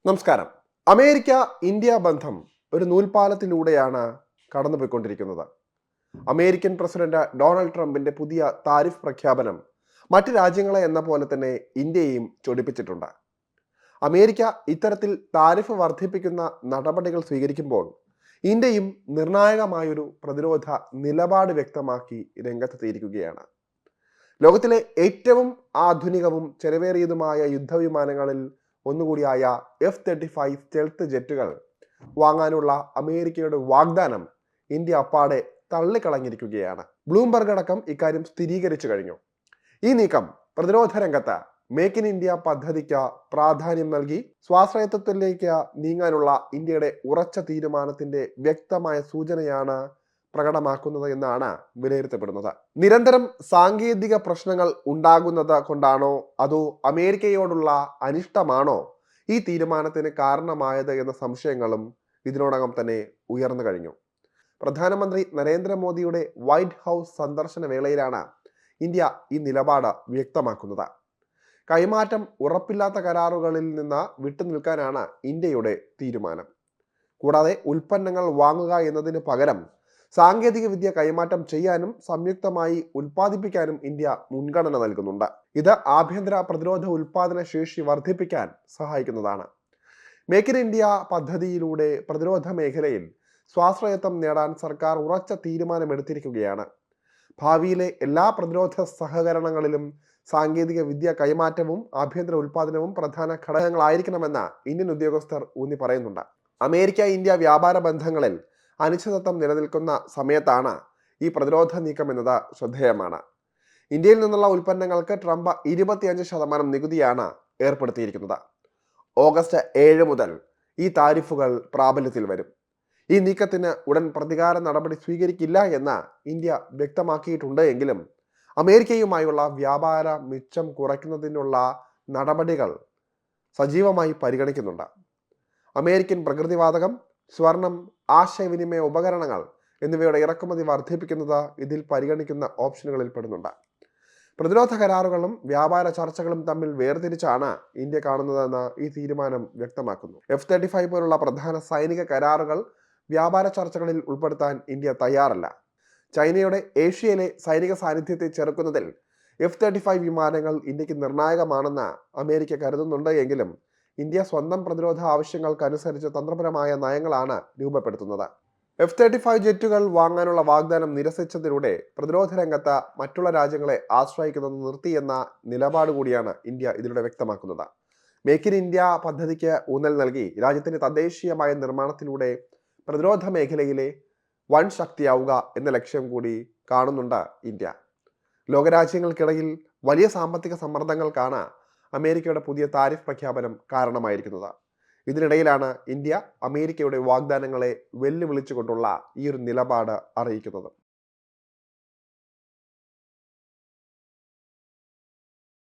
നമസ്കാരം. America India ബന്ധം ഒരു നൂൽപാലത്തിലൂടെയാണ് കടന്നുപോയിക്കൊണ്ടിരിക്കുന്നത്. അമേരിക്കൻ പ്രസിഡന്റ് ഡൊണാൾഡ് ട്രംപിന്റെ പുതിയ താരിഫ് പ്രഖ്യാപനം മറ്റ് രാജ്യങ്ങളെ എന്ന പോലെ തന്നെ ഇന്ത്യയെയും ചൊടിപ്പിച്ചിട്ടുണ്ട്. അമേരിക്ക ഇത്തരത്തിൽ താരിഫ് വർദ്ധിപ്പിക്കുന്ന നടപടികൾ സ്വീകരിക്കുമ്പോൾ ഇന്ത്യയും നിർണായകമായൊരു പ്രതിരോധ നിലപാട് വ്യക്തമാക്കി രംഗത്തെത്തിയിരിക്കുകയാണ്. ലോകത്തിലെ ഏറ്റവും ആധുനികവും ചെലവേറിയതുമായ യുദ്ധവിമാനങ്ങളിൽ ഒന്നുകൂടിയായ F-35 സ്റ്റെൽത്ത് ജെറ്റുകൾ വാങ്ങാനുള്ള അമേരിക്കയുടെ വാഗ്ദാനം ഇന്ത്യ അപ്പാടെ തള്ളിക്കളഞ്ഞിരിക്കുകയാണ്. ബ്ലൂംബർഗ് അടക്കം ഇക്കാര്യം സ്ഥിരീകരിച്ചു കഴിഞ്ഞു. ഈ നീക്കം പ്രതിരോധ രംഗത്ത് മേക്ക് ഇൻ ഇന്ത്യ പദ്ധതിക്ക് പ്രാധാന്യം നൽകി സ്വാശ്രയത്വത്തിലേക്ക് നീങ്ങാനുള്ള ഇന്ത്യയുടെ ഉറച്ച തീരുമാനത്തിന്റെ വ്യക്തമായ സൂചനയാണ് പ്രകടമാക്കുന്നത് എന്നാണ് വിലയിരുത്തപ്പെടുന്നത്. നിരന്തരം സാങ്കേതിക പ്രശ്നങ്ങൾ ഉണ്ടാകുന്നത് കൊണ്ടാണോ അതോ അമേരിക്കയോടുള്ള അനിഷ്ടമാണോ ഈ തീരുമാനത്തിന് കാരണമായത് എന്ന സംശയങ്ങളും ഇതിനോടകം തന്നെ ഉയർന്നു കഴിഞ്ഞു. പ്രധാനമന്ത്രി നരേന്ദ്രമോദിയുടെ വൈറ്റ് ഹൗസ് സന്ദർശന വേളയിലാണ് ഇന്ത്യ ഈ നിലപാട് വ്യക്തമാക്കുന്നത്. കൈമാറ്റം ഉറപ്പില്ലാത്ത കരാറുകളിൽ നിന്ന് വിട്ടുനിൽക്കാനാണ് ഇന്ത്യയുടെ തീരുമാനം. കൂടാതെ ഉൽപ്പന്നങ്ങൾ വാങ്ങുക എന്നതിന് പകരം സാങ്കേതിക വിദ്യ കൈമാറ്റം ചെയ്യാനും സംയുക്തമായി ഉൽപ്പാദിപ്പിക്കാനും ഇന്ത്യ മുൻഗണന നൽകുന്നുണ്ട്. ഇത് ആഭ്യന്തര പ്രതിരോധ ഉൽപാദന ശേഷി വർദ്ധിപ്പിക്കാൻ സഹായിക്കുന്നതാണ്. മേക്ക് ഇൻ ഇന്ത്യ പദ്ധതിയിലൂടെ പ്രതിരോധ മേഖലയിൽ സ്വാശ്രയത്വം നേടാൻ സർക്കാർ ഉറച്ച തീരുമാനമെടുത്തിരിക്കുകയാണ്. ഭാവിയിലെ എല്ലാ പ്രതിരോധ സഹകരണങ്ങളിലും സാങ്കേതിക വിദ്യ കൈമാറ്റവും ആഭ്യന്തര ഉൽപാദനവും പ്രധാന ഘടകങ്ങളായിരിക്കണമെന്ന് ഇന്ത്യൻ ഉദ്യോഗസ്ഥർ ഊന്നി പറയുന്നുണ്ട്. അമേരിക്ക ഇന്ത്യ വ്യാപാര ബന്ധങ്ങളിൽ അനിശ്ചിതത്വം നിലനിൽക്കുന്ന സമയത്താണ് ഈ പ്രതിരോധ നീക്കം എന്നത് ശ്രദ്ധേയമാണ്. ഇന്ത്യയിൽ നിന്നുള്ള ഉൽപ്പന്നങ്ങൾക്ക് ട്രംപ് 25% നികുതിയാണ് ഏർപ്പെടുത്തിയിരിക്കുന്നത്. ഓഗസ്റ്റ് 7 മുതൽ ഈ താരിഫുകൾ പ്രാബല്യത്തിൽ വരും. ഈ നീക്കത്തിന് ഉടൻ പ്രതികാര നടപടി സ്വീകരിക്കില്ല എന്ന് ഇന്ത്യ വ്യക്തമാക്കിയിട്ടുണ്ട് എങ്കിലും അമേരിക്കയുമായുള്ള വ്യാപാര മിച്ചം കുറയ്ക്കുന്നതിനുള്ള നടപടികൾ സജീവമായി പരിഗണിക്കുന്നുണ്ട്. അമേരിക്കൻ പ്രകൃതിവാതകം, സ്വർണം, ആശയവിനിമയ ഉപകരണങ്ങൾ എന്നിവയുടെ ഇറക്കുമതി വർദ്ധിപ്പിക്കുന്നത് ഇതിൽ പരിഗണിക്കുന്ന ഓപ്ഷനുകളിൽ പെടുന്നുണ്ട്. പ്രതിരോധ കരാറുകളും വ്യാപാര ചർച്ചകളും തമ്മിൽ വേർതിരിച്ചാണ് ഇന്ത്യ കാണുന്നതെന്ന് ഈ തീരുമാനം വ്യക്തമാക്കുന്നു. F-35 പോലുള്ള പ്രധാന സൈനിക കരാറുകൾ വ്യാപാര ചർച്ചകളിൽ ഉൾപ്പെടുത്താൻ ഇന്ത്യ തയ്യാറല്ല. ചൈനയുടെ ഏഷ്യയിലെ സൈനിക സാന്നിധ്യത്തെ ചെറുക്കുന്നതിൽ F-35 വിമാനങ്ങൾ ഇന്ത്യക്ക് നിർണായകമാണെന്ന് അമേരിക്ക കരുതുന്നുണ്ട് എങ്കിലും ഇന്ത്യ സ്വന്തം പ്രതിരോധ ആവശ്യങ്ങൾക്കനുസരിച്ച് തന്ത്രപരമായ നയങ്ങളാണ് രൂപപ്പെടുത്തുന്നത്. F-35 ജെറ്റുകൾ വാങ്ങാനുള്ള വാഗ്ദാനം നിരസിച്ചതിലൂടെ പ്രതിരോധ രംഗത്ത് മറ്റുള്ള രാജ്യങ്ങളെ ആശ്രയിക്കുന്നത് നിർത്തിയെന്ന നിലപാട് കൂടിയാണ് ഇന്ത്യ ഇതിലൂടെ വ്യക്തമാക്കുന്നത്. മേക്ക് ഇൻ ഇന്ത്യ പദ്ധതിക്ക് ഊന്നൽ നൽകി രാജ്യത്തിന്റെ തദ്ദേശീയമായ നിർമ്മാണത്തിലൂടെ പ്രതിരോധ മേഖലയിലെ വൻ ശക്തിയാവുക എന്ന ലക്ഷ്യം കൂടി കാണുന്നുണ്ട് ഇന്ത്യ. ലോകരാജ്യങ്ങൾക്കിടയിൽ വലിയ സാമ്പത്തിക സമ്മർദ്ദങ്ങൾക്കാണ് അമേരിക്കയുടെ പുതിയ താരിഫ് പ്രഖ്യാപനം കാരണമായിരിക്കുന്നത്. ഇതിനിടയിലാണ് ഇന്ത്യ അമേരിക്കയുടെ വാഗ്ദാനങ്ങളെ വെല്ലുവിളിച്ചുകൊണ്ടുള്ള ഈ ഒരു നിലപാട് അറിയിക്കുന്നത്.